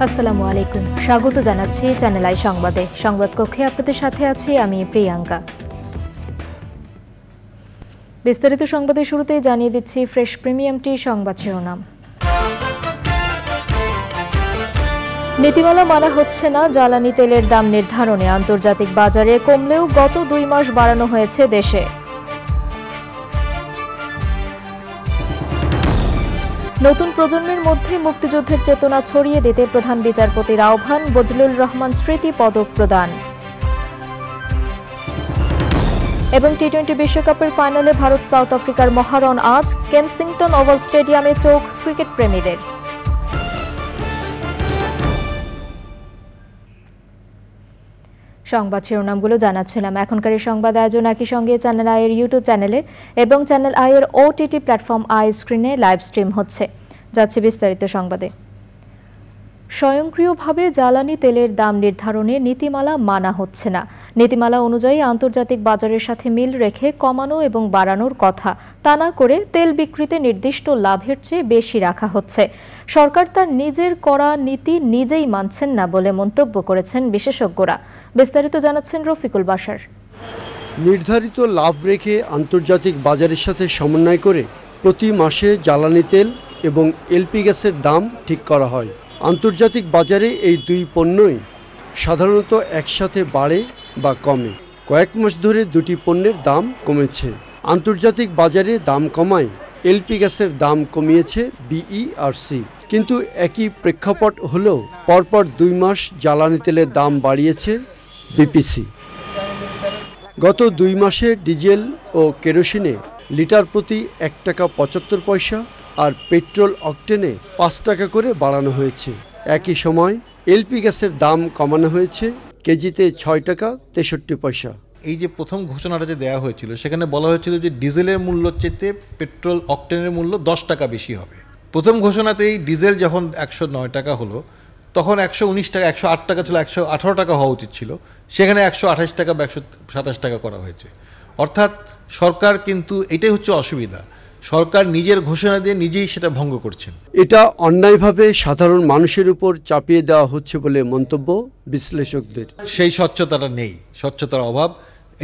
আসসালামু আলাইকুম, স্বাগত জানাচ্ছি চ্যানেল আই সংবাদে। সংবাদ কক্ষে আপনাদের সাথে আছি আমি প্রিয়াঙ্কা। বিস্তারিত সংবাদের শুরুতেই জানিয়ে দিচ্ছি ফ্রেশ প্রিমিয়ামটি সংবাদ শিরোনাম। নীতিমালা মানা হচ্ছে না, জ্বালানি তেলের দাম নির্ধারণে আন্তর্জাতিক বাজারে কমলেও গত 2 মাস বাড়ানো হয়েছে দেশে। নতুন প্রজন্মের মধ্যে মুক্তিযুদ্ধের চেতনা ছড়িয়ে দিতে প্রধান বিচারপতির আহ্বান, বজলুর রহমান স্মৃতি পদক প্রদান। এবং টি-20 বিশ্বকাপের ফাইনালে ভারত সাউথ আফ্রিকার মহারণ আজ, কেনসিংটন ওভাল স্টেডিয়ামে চোখ ক্রিকেট প্রেমীদের। সংবাদ শিরোনামগুলো জানাচ্ছিলাম। এখনকার সংবাদ আয়োজন একই সঙ্গে চ্যানেল আই এর ইউটিউব চ্যানেলে এবং চ্যানেল আই এর ওটিটি প্ল্যাটফর্ম আই স্ক্রিনে লাইভ স্ট্রিম হচ্ছে। যাচ্ছে বিস্তারিত সংবাদে। স্বয়ংক্রিয়ভাবে জ্বালানি তেলের দাম নির্ধারণে নীতিমালা মানা হচ্ছে না। নীতিমালা অনুযায়ী আন্তর্জাতিক বাজারের সাথে মিল রেখে কমানো এবং বাড়ানোর কথা, তা না করে তেল বিক্রিতে নির্দিষ্ট লাভের চেয়ে বেশি রাখা হচ্ছে। সরকার তার নিজের করা নীতি নিজেই মানছেন না বলে মন্তব্য করেছেন বিশেষজ্ঞরা। বিস্তারিত জানাচ্ছেন রফিকুল বাশার। নির্ধারিত লাভ রেখে আন্তর্জাতিক বাজারের সাথে সমন্বয় করে প্রতি মাসে জ্বালানি তেল এবং এলপি গ্যাসের দাম ঠিক করা হয়। আন্তর্জাতিক বাজারে এই দুই পণ্যই সাধারণত একসাথে বাড়ে বা কমে। কয়েক মাস ধরে দুটি পণ্যের দাম কমেছে। আন্তর্জাতিক বাজারে দাম কমায় এলপি গ্যাসের দাম কমিয়েছে বিইআরসি। কিন্তু একই প্রেক্ষাপট হলেও পরপর 2 মাস জ্বালানি তেলের দাম বাড়িয়েছে বিপিসি। গত 2 মাসে ডিজেল ও কেরোসিনে লিটার প্রতি 1 টাকা 75 পয়সা আর পেট্রোল অকটেনে 5 টাকা করে বাড়ানো হয়েছে। একই সময় এলপি গ্যাসের দাম কমানো হয়েছে কেজিতে 6 টাকা 63 পয়সা। এই যে প্রথম ঘোষণাটা যে দেওয়া হয়েছিল, সেখানে বলা হয়েছিল যে ডিজেলের মূল্য চেয়ে পেট্রোল অকটেনের মূল্য 10 টাকা বেশি হবে। প্রথম ঘোষণাতেই ডিজেল যখন 109 টাকা হলো, তখন 119 টাকা 108 টাকা ছিল, 118 টাকা হওয়া উচিত ছিল, সেখানে 128 টাকা বা 127 টাকা করা হয়েছে। অর্থাৎ সরকার কিন্তু এটাই হচ্ছে অসুবিধা, সরকার নিজের ঘোষণা দিয়ে নিজেই সেটা ভঙ্গ করছেন। এটা অন্যায়ভাবে সাধারণ মানুষের উপর চাপিয়ে দেওয়া হচ্ছে বলে মন্তব্য বিশ্লেষকদের। সেই স্বচ্ছতাটা নেই, স্বচ্ছতার অভাব।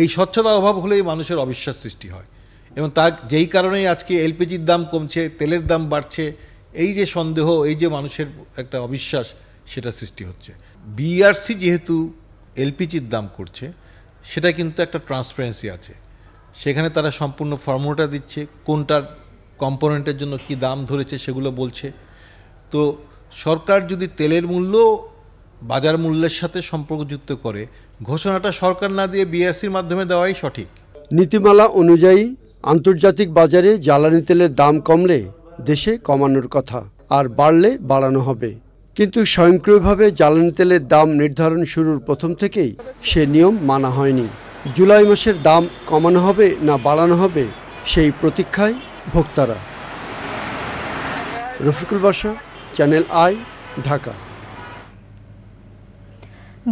এই স্বচ্ছতার অভাব হলেই মানুষের অবিশ্বাস সৃষ্টি হয় এবং তার যেই কারণেই আজকে এলপিজির দাম কমছে, তেলের দাম বাড়ছে, এই যে সন্দেহ, এই যে মানুষের একটা অবিশ্বাস, সেটা সৃষ্টি হচ্ছে। বিইআরসি যেহেতু এলপিজির দাম করছে, সেটা কিন্তু একটা ট্রান্সপারেন্সি আছে। সেখানে তারা সম্পূর্ণ ফর্মুলাটা দিচ্ছে, কোনটার কম্পোনেন্টের জন্য কি দাম ধরেছে সেগুলো বলছে। তো সরকার যদি তেলের মূল্য বাজার মূল্যের সাথে সম্পর্কযুক্ত করে, ঘোষণাটা সরকার না দিয়ে বিইআরসির মাধ্যমে দেওয়াই সঠিক। নীতিমালা অনুযায়ী আন্তর্জাতিক বাজারে জ্বালানি তেলের দাম কমলে দেশে কমানোর কথা, আর বাড়লে বাড়ানো হবে। কিন্তু স্বয়ংক্রিয়ভাবে জ্বালানি তেলের দাম নির্ধারণ শুরুর প্রথম থেকেই সে নিয়ম মানা হয়নি। জুলাই মাসের দাম কমানো হবে না বাড়ানো হবে, সেই প্রতীক্ষায় ভোক্তারা। Rafiqul Bashar, channel I, Dhaka.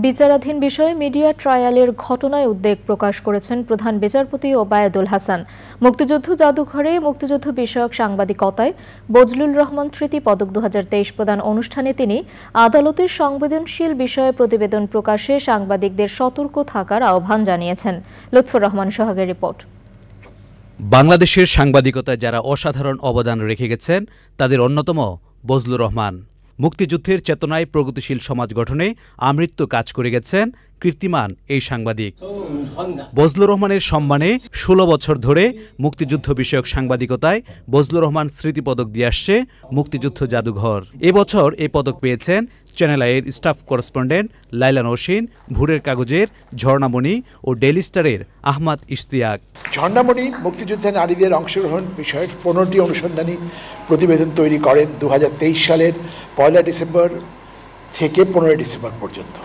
বিচারাধীন বিষয়ে মিডিয়া ট্রায়ালের ঘটনায় উদ্বেগ প্রকাশ করেছেন প্রধান বিচারপতি ওবায়দুল হাসান। মুক্তিযুদ্ধ জাদুঘরে মুক্তিযুদ্ধ বিষয়ক সাংবাদিকতায় বজলুর রহমান স্মৃতি পদক 2023 প্রদান অনুষ্ঠানে তিনি আদালতের সংবেদনশীল বিষয়ে প্রতিবেদন প্রকাশে সাংবাদিকদের সতর্ক থাকার আহ্বান জানিয়েছেন। লুৎফর রহমান সোহাগের রিপোর্ট। বাংলাদেশের সাংবাদিকতায় যারা অসাধারণ অবদান রেখে গেছেন, তাদের অন্যতম বজলুর রহমান। মুক্তিযুদ্ধের চেতনায় প্রগতিশীল সমাজ গঠনে আমৃত্যু কাজ করে গেছেন কীর্তিমান এই সাংবাদিক। বজলুর রহমানের সম্মানে 16 বছর ধরে মুক্তিযুদ্ধ বিষয়ক সাংবাদিকতায় বজলুর রহমান স্মৃতি পদক দিয়ে আসছে মুক্তিযুদ্ধ জাদুঘর। এবছর এই পদক পেয়েছেন চ্যানেল আইয়ের স্টাফ করেসপন্ডেন্ট লাইলা নওশিন, ভোরের কাগজের ঝর্ণামণি ও ডেইলি স্টারের আহমদ ইশতিয়াক। ঝর্ণামণি মুক্তিযুদ্ধে নারীদের অংশগ্রহণ বিষয়ক 15টি অনুসন্ধানী প্রতিবেদন তৈরি করেন 2023 সালের 1 ডিসেম্বর থেকে 15 ডিসেম্বর পর্যন্ত।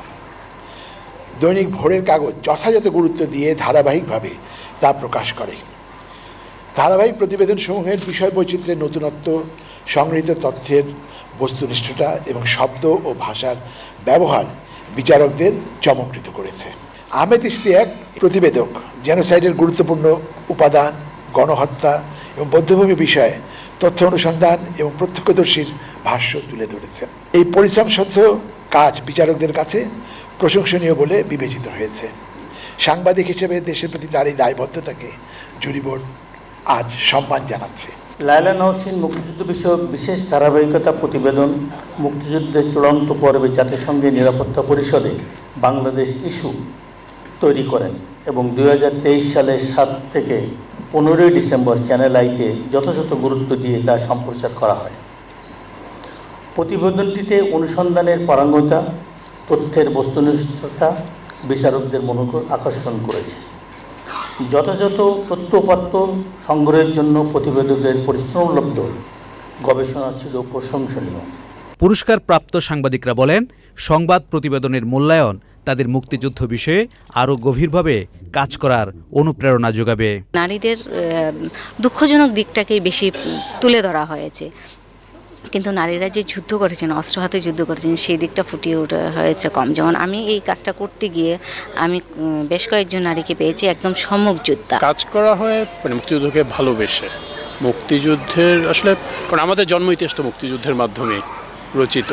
দৈনিক ভোরের কাগজ যথাযথ গুরুত্ব দিয়ে ধারাবাহিকভাবে তা প্রকাশ করে। ধারাবাহিক প্রতিবেদনসমূহের বিষয় বৈচিত্র্যের নতুনত্ব, সংগৃহীত তথ্যের বস্তুনিষ্ঠতা এবং শব্দ ও ভাষার ব্যবহার বিচারকদের চমকৃত করেছে। আহমেদ ইশতিয়াক প্রতিবেদক জেনোসাইডের গুরুত্বপূর্ণ উপাদান, গণহত্যা এবং বধ্যভূমি বিষয়ে তথ্য অনুসন্ধান এবং প্রত্যক্ষদর্শীর ভাষ্য তুলে ধরেছেন। এই পরিশ্রম সত্ত্বেও কাজ বিচারকদের কাছে প্রশংসনীয় বলে বিবেচিত হয়েছে। সাংবাদিক হিসেবে দেশের প্রতি তার এই দায়বদ্ধতাকে জুরি বোর্ড আজ সম্মান জানাচ্ছে। লায়লা নওশীন মুক্তিযুদ্ধ বিষয়ক বিশেষ ধারাবাহিকতা প্রতিবেদন মুক্তিযুদ্ধের চূড়ান্ত পর্বে জাতিসংঘের নিরাপত্তা পরিষদে বাংলাদেশ ইস্যু তৈরি করেন এবং 2023 সালের 7 থেকে 15 ডিসেম্বর চ্যানেল আইতে যথাযথ গুরুত্ব দিয়ে তা সম্প্রচার করা হয়। প্রতিবেদনটিতে অনুসন্ধানের পারঙ্গমতা, তথ্যের বস্তুনিষ্ঠতা বিচারকদের মনোযোগ আকর্ষণ করেছে। যথাযথ তথ্যপাত্র সংগ্রহের জন্য প্রতিবেদকের পরিশ্রমলব্ধ গবেষণা ছিল প্রশংসনীয়। পুরস্কার প্রাপ্ত সাংবাদিকরা বলেন, সংবাদ প্রতিবেদনের মূল্যায়ন তাদের মুক্তিযুদ্ধ বিষয়ে আরও গভীরভাবে কাজ করার অনুপ্রেরণা যোগাবে। নারীদের দুঃখজনক দিকটাকেই বেশি তুলে ধরা হয়েছে, কিন্তু নারীরা যে যুদ্ধ করেছেন, অস্ত্র হাতে যুদ্ধ করেছেন, সেই দিকটা ফুটিয়ে ওঠা হয়েছে কম। যেমন আমি এই কাজটা করতে গিয়ে আমি বেশ কয়েকজন নারীকে পেয়েছি একদম সম্মুখ যোদ্ধা। কাজ করা হয় মানে মুক্তিযুদ্ধকে ভালোবেসে, মুক্তিযুদ্ধের আসলে কারণ আমাদের জন্ম ইতিহাস তো মুক্তিযুদ্ধের মাধ্যমে রচিত,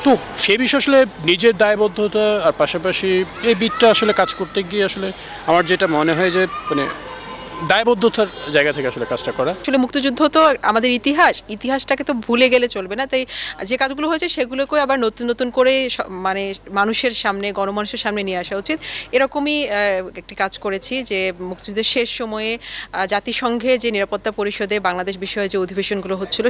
তো সে বিষয়ে আসলে নিজের দায়বদ্ধতা আর পাশাপাশি এই বিটটা আসলে কাজ করতে গিয়ে আসলে আমার যেটা মনে হয় যে মানে দায়বদ্ধতার জায়গা থেকে আসলে কাজটা করা। আসলে মুক্তিযুদ্ধ তো আমাদের ইতিহাসটাকে তো ভুলে গেলে চলবে না, তাই যে কাজগুলো হয়েছে সেগুলোকে আবার নতুন নতুন করে মানে মানুষের সামনে, গণমানুষের সামনে নিয়ে আসা উচিত। এরকমই একটি কাজ করেছি যে মুক্তিযুদ্ধের শেষ সময়ে জাতিসংঘে যে নিরাপত্তা পরিষদে বাংলাদেশ বিষয়ে যে অধিবেশনগুলো হচ্ছিল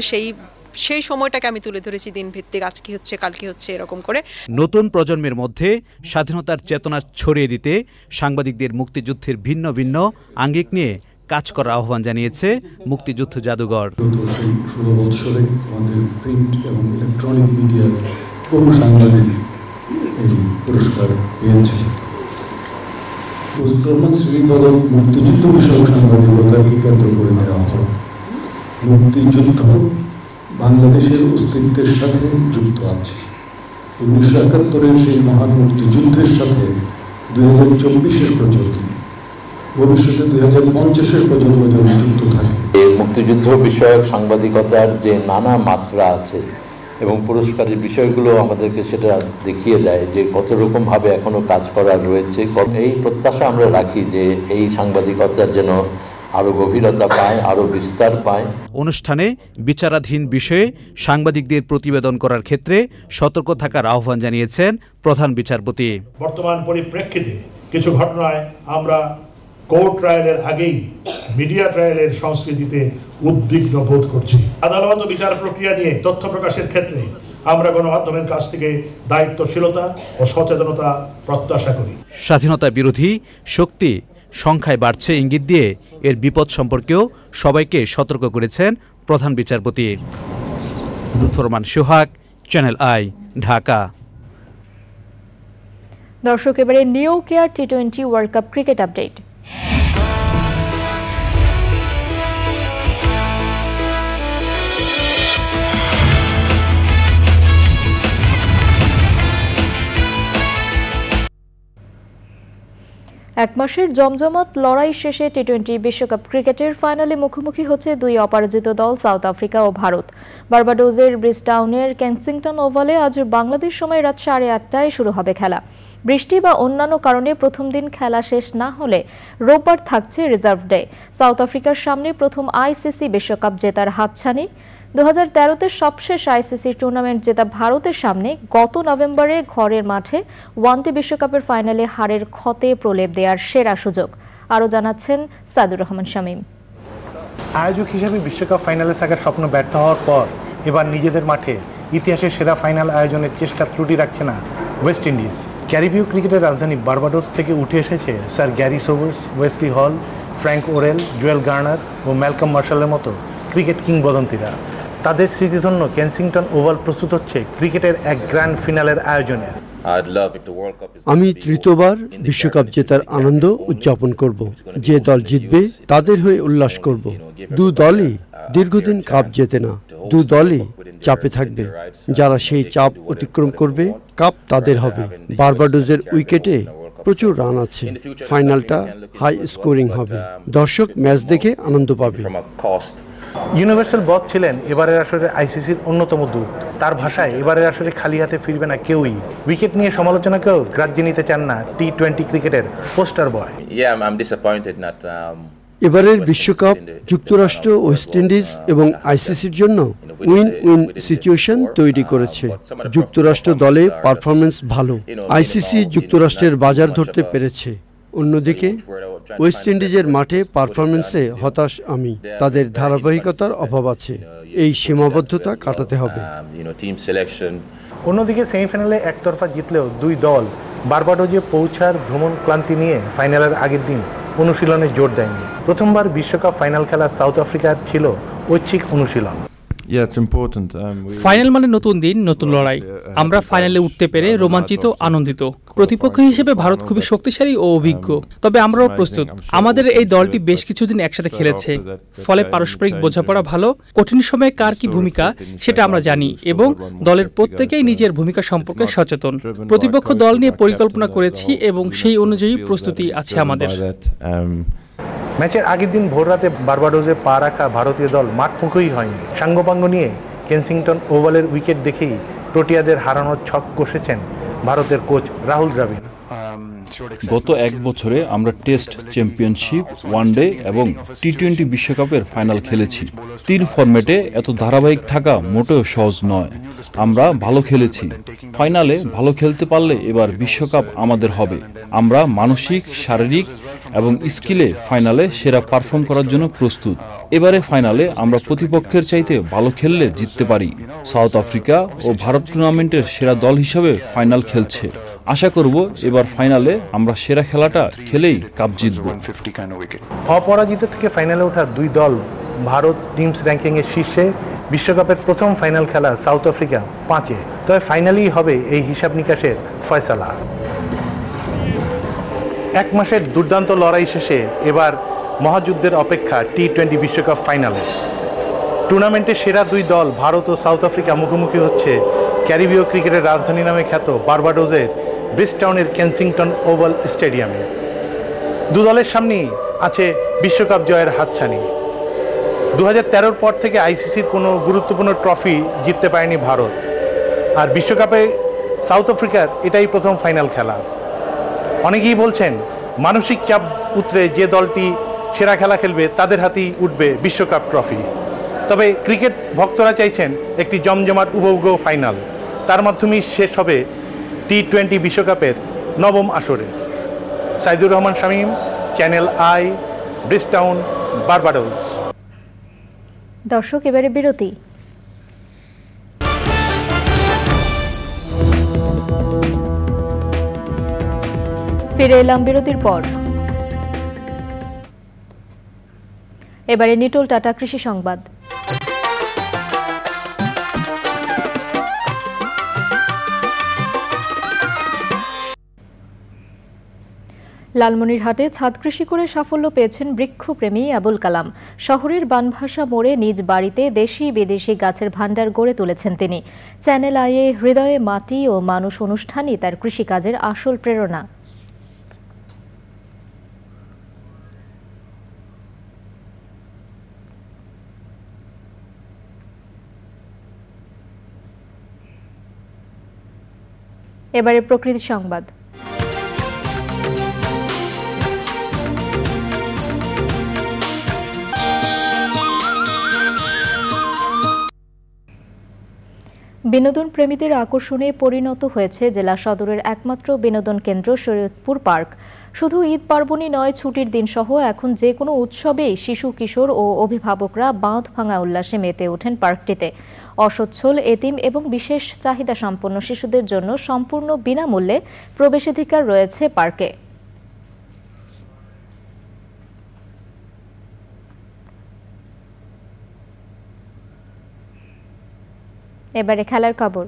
সেই সময়টাকে আমি তুলে ধরেছি, দিন ভিত্তিক, আজ কি হচ্ছে কাল কি হচ্ছে এরকম করে। নতুন প্রজন্মের মধ্যে স্বাধীনতার চেতনা ছড়িয়ে দিতে সাংবাদিকদের মুক্তিযুদ্ধের ভিন্ন ভিন্ন আঙ্গিক নিয়ে কাজ করার আহ্বান জানিয়েছে মুক্তিযুদ্ধ জাদুঘর। আমাদের প্রিন্ট এবং ইলেকট্রনিক মিডিয়ার বহু সাংবাদিক এই পুরস্কার পেয়েছে। শ্রীপদক মুক্তিযুদ্ধ বিষয়ক সাংবাদিকতাকে কেন্দ্র করে দেওয়া হয়। মুক্তিযুদ্ধ বাংলাদেশের অস্তিত্বের সাথে যুক্ত আছে। 1971-এর সেই মহান মুক্তিযুদ্ধের সাথে 2024-এর প্রজন্ম, ভবিষ্যতে 2050-এর প্রজন্ম যেন যুক্ত থাকে। মুক্তিযুদ্ধ বিষয়ক সাংবাদিকতার যে নানা মাত্রা আছে এবং পুরস্কারের বিষয়গুলো আমাদেরকে সেটা দেখিয়ে দেয় যে কত রকমভাবে এখনো কাজ করার রয়েছে। এই প্রত্যাশা আমরা রাখি যে এই সাংবাদিকতার যেন আরও গভীরতা পায়, আরও বিস্তার পায়। অনুষ্ঠানে বিচারাধীন বিষয়ে সাংবাদিকদের প্রতিবেদন করার ক্ষেত্রে সতর্ক থাকার আহ্বান জানিয়েছেন প্রধান বিচারপতি। বর্তমান পরিপ্রেক্ষিতে কিছু ঘটনায় আমরা কোর্ট ট্রায়ালের আগেই মিডিয়া ট্রায়ালের সংস্কৃতিতে উদ্বিগ্ন বোধ করছি। আদালত ও বিচার প্রক্রিয়া নিয়ে তথ্য প্রকাশের ক্ষেত্রে আমরা গণমাধ্যমের কাছ থেকে দায়িত্বশীলতা ও সচেতনতা প্রত্যাশা করি। স্বাধীনতা বিরোধী শক্তি সংখ্যায় বাড়ছে ইঙ্গিত দিয়ে এর বিপদ সম্পর্কেও সবাইকে সতর্ক করেছেন প্রধান বিচারপতি। লুৎফর রহমান সোহাগ, চ্যানেল আই, ঢাকা। দর্শক, এবারে new care T20 world cup cricket update. এক মাসের জমজমাট লড়াই শেষে টি20 বিশ্বকাপ ক্রিকেটের ফাইনালে মুখোমুখি হচ্ছে দুই অপরাজিত দল সাউথ আফ্রিকা ও ভারত। বার্বাডোজের ব্রিজটাউনের কেনসিংটন ওভালে আজ বাংলাদেশ সময় রাত 8:30টায় শুরু হবে খেলা। বৃষ্টি বা অন্যান্য কারণে প্রথম দিন খেলা শেষ না হলে রোববার থাকছে রিজার্ভ ডে। সাউথ আফ্রিকার সামনে প্রথম আইসিসি বিশ্বকাপ জেতার হাতছানি। 2013-তে সবশেষ আইসিসি টুর্নামেন্ট জেতা ভারতের সামনে গত নভেম্বরে ঘরের মাঠে ওয়ানডে বিশ্বকাপের ফাইনালে হারের ক্ষতে প্রলেপ দেওয়ার সেরা সুযোগ। আরও জানাচ্ছেন সাদুর রহমান শামীম। আয়োজক হিসেবে বিশ্বকাপ ফাইনালে থাকার স্বপ্ন ব্যর্থ হওয়ার পর এবার নিজেদের মাঠে ইতিহাসের সেরা ফাইনাল আয়োজনের চেষ্টা ত্রুটি রাখছে না ওয়েস্ট ইন্ডিজ। ক্যারিবীয় ক্রিকেটের রাজধানী বার্বাডোস থেকে উঠে এসেছে স্যার গ্যারি সোবার্স, ওয়েসলি হল, ফ্র্যাঙ্ক ওরেল, জুয়েল গার্নার ও ম্যালকম মার্শালের মতো ক্রিকেট কিংবদন্তিরা। তাদের স্মৃতিধন্য কেনসিংটন ওভাল প্রস্তুত হচ্ছে ক্রিকেটের এক গ্র্যান্ড ফিনালের আয়োজনে। আমি তৃতীয়বার বিশ্বকাপ জেতার আনন্দ উদযাপন করব। যে দল জিতবে তাদের হয়ে উল্লাস করব। দু দলই দীর্ঘদিন কাপ জেতে না, দু দলই চাপে থাকবে। যারা সেই চাপ অতিক্রম করবে কাপ তাদের হবে। বার্বাডোজের উইকেটে প্রচুর রান আছে। ফাইনালটা হাই স্কোরিং হবে। দর্শক ম্যাচ দেখে আনন্দ পাবে। ইউনিভার্সাল বস ছিলেন এবারের আসরে আইসিসির অন্যতম দূত। তার ভাষায় এবারের আসরে খালি হাতে ফিরবে না কেউই। উইকেট নিয়ে সমালোচনাকেও গ্রাহ্য নিতে চান না টি-20 ক্রিকেটের পোস্টার বয়। এবারের বিশ্বকাপ যুক্তরাষ্ট্র, ওয়েস্ট ইন্ডিজ এবং আইসিসির জন্য উইন উইন সিচুয়েশন তৈরি করেছে। যুক্তরাষ্ট্র দলে পারফরমেন্স ভালো, আইসিসি যুক্তরাষ্ট্রের বাজার ধরতে পেরেছে। অন্যদিকে ওয়েস্ট ইন্ডিজের মাঠে পারফরমেন্সে হতাশ আমি। তাদের ধারাবাহিকতার অভাব আছে, এই সীমাবদ্ধতা কাটাতে হবে। অন্যদিকে সেমিফাইনালে একতরফা জিতলেও দুই দল বারবাডোজে পৌঁছার ভ্রমণ ক্লান্তি নিয়ে ফাইনালের আগের দিন অনুশীলনে জোর দেয়নি। প্রথমবার বিশ্বকাপ ফাইনাল খেলা সাউথ আফ্রিকার ছিল ঐচ্ছিক অনুশীলন। ফাইনাল মানে নতুন দিন, নতুন লড়াই। আমরা ফাইনালে উঠতে পেরে রোমাঞ্চিত, আনন্দিত। প্রতিপক্ষ হিসেবে ভারত খুবই শক্তিশালী ও অভিজ্ঞ, তবে আমরাও প্রস্তুত। আমাদের এই দলটি বেশ কিছুদিন একসাথে খেলেছে, ফলে পারস্পরিক বোঝাপড়া ভালো। কঠিন সময়ে কার কি ভূমিকা সেটা আমরা জানি এবং দলের প্রত্যেকেই নিজের ভূমিকা সম্পর্কে সচেতন। প্রতিপক্ষ দল নিয়ে পরিকল্পনা করেছি এবং সেই অনুযায়ী প্রস্তুতি আছে আমাদের। ম্যাচের আগের দিন ভোররাতে বারবাডোজে পা রাখা ভারতীয় দল মাঠ মুখোই হয়নি। সাঙ্গপাঙ্গ নিয়ে কেনসিংটন ওভালের উইকেট দেখেই প্রোটিয়াদের হারানোর ছক কষেছেন ভারতের কোচ রাহুল দ্রাবিড়। গত এক বছরে আমরা টেস্ট, চ্যাম্পিয়নশিপ, ওয়ানডে এবং টি-20 বিশ্বকাপের ফাইনাল খেলেছি। 3 ফরম্যাটে এত ধারাবাহিক থাকা মোটেও সহজ নয়। আমরা ভালো খেলেছি। ফাইনালে ভালো খেলতে পারলে এবার বিশ্বকাপ আমাদের হবে। আমরা মানসিক, শারীরিক এবং স্কিলে ফাইনালে সেরা পারফর্ম করার জন্য প্রস্তুত। এবারে ফাইনালে আমরা প্রতিপক্ষের চাইতে ভালো খেললে জিততে পারি। সাউথ আফ্রিকা ও ভারত টুর্নামেন্টের সেরা দল হিসেবে ফাইনাল খেলছে। আশা করব এবার ফাইনালে আমরা সেরা খেলাটা খেলেই কাপ জিতব। অপরাজিত থেকে ফাইনালে ওঠা দুই দল ভারত টিমস র্যাঙ্কিংয়ের শীর্ষে। বিশ্বকাপের প্রথম ফাইনাল খেলা সাউথ আফ্রিকা 5-এ, তবে ফাইনালেই হবে এই হিসাব নিকাশের ফয়সালা। 1 মাসের দুর্দান্ত লড়াই শেষে এবার মহাযুদ্ধের অপেক্ষা টি-20 বিশ্বকাপ ফাইনালে। টুর্নামেন্টের সেরা দুই দল ভারত ও সাউথ আফ্রিকা মুখোমুখি হচ্ছে ক্যারিবীয় ক্রিকেটের রাজধানী নামে খ্যাত বারবাডোজের ব্রিজটাউনের কেনসিংটন ওভাল স্টেডিয়ামে। দু দলের সামনেই আছে বিশ্বকাপ জয়ের হাতছানি। 2013 পর থেকে আইসিসির কোনো গুরুত্বপূর্ণ ট্রফি জিততে পারেনি ভারত, আর বিশ্বকাপে সাউথ আফ্রিকার এটাই প্রথম ফাইনাল খেলা। অনেকেই বলছেন মানসিক চাপ উতরে যে দলটি সেরা খেলা খেলবে তাদের হাতেই উঠবে বিশ্বকাপ ট্রফি। তবে ক্রিকেট ভক্তরা চাইছেন একটি জমজমাট উপভোগ্য ফাইনাল, তার মাধ্যমেই শেষ হবে টি-20 বিশ্বকাপের 9ম আসরে। Saidur Rahman Shamim, channel I, Bridgetown, Barbados. দর্শক, এবারে বিরতি। ফিরে এলাম বিরতির পর। এবারে নিটোল টাটা কৃষি সংবাদ। লালমনিরহাটে ছাদ কৃষি করে সাফল্য পেয়েছেন বৃক্ষপ্রেমী আবুল কালাম। শহরের বানভাসা মোড়ে নিজ বাড়িতে দেশি বিদেশি গাছের ভাণ্ডার গড়ে তুলেছেন তিনি। চ্যানেল আইয়ে হৃদয়ে মাটি ও মানুষ অনুষ্ঠানই তার কৃষিকাজের আসল প্রেরণা। এবারে প্রকৃতি সংবাদ। বিনোদন প্রেমীদের আকর্ষণে পরিণত হয়েছে জেলা সদরের একমাত্র বিনোদন কেন্দ্র শরীয়তপুর পার্ক। শুধু ঈদ পার্বণই নয়, ছুটির দিনসহ এখন যে কোনো উৎসবেই শিশু, কিশোর ও অভিভাবকরা বাঁধ ভাঙা উল্লাসে মেতে ওঠেন পার্কটিতে। অসচ্ছল, এতিম এবং বিশেষ চাহিদা সম্পন্ন শিশুদের জন্য সম্পূর্ণ বিনামূল্যে প্রবেশাধিকার রয়েছে পার্কে। এবারে খেলার খবর।